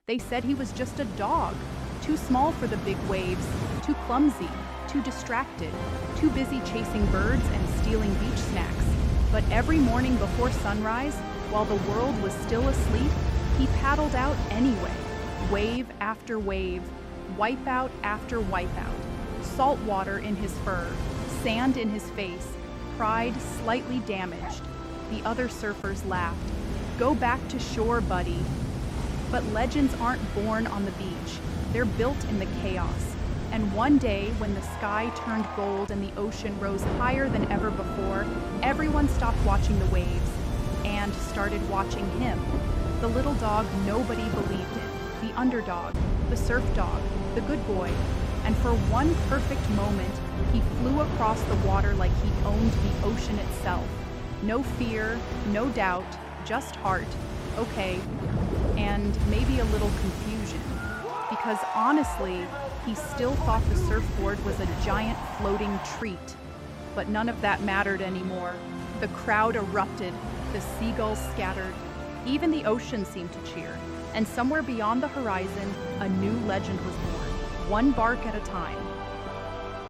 They said he was just a dog, too small for the big waves, too clumsy, too distracted, too busy chasing birds and stealing beach snacks. But every morning before sunrise, while the world was still asleep, he paddled out anyway, wave after wave, wipeout after wipeout, salt water in his fur, sand in his face, pride slightly damaged. The other surfers laughed. "Go back to shore, buddy." But legends aren't born on the beach. They're built in the chaos. And one day, when the sky turned gold and the ocean rose higher than ever before, everyone stopped watching the waves and started watching him. The little dog nobody believed in, the underdog, the surf dog, the good boy. And for one perfect moment, he flew across the water like he owned the ocean itself. No fear, no doubt, just heart, okay, and maybe a little confusion. Because honestly, he still thought the surfboard was a giant floating treat. But none of that mattered anymore. The crowd erupted, the seagulls scattered, even the ocean seemed to cheer. And somewhere beyond the horizon, a new legend was born, one bark at a time.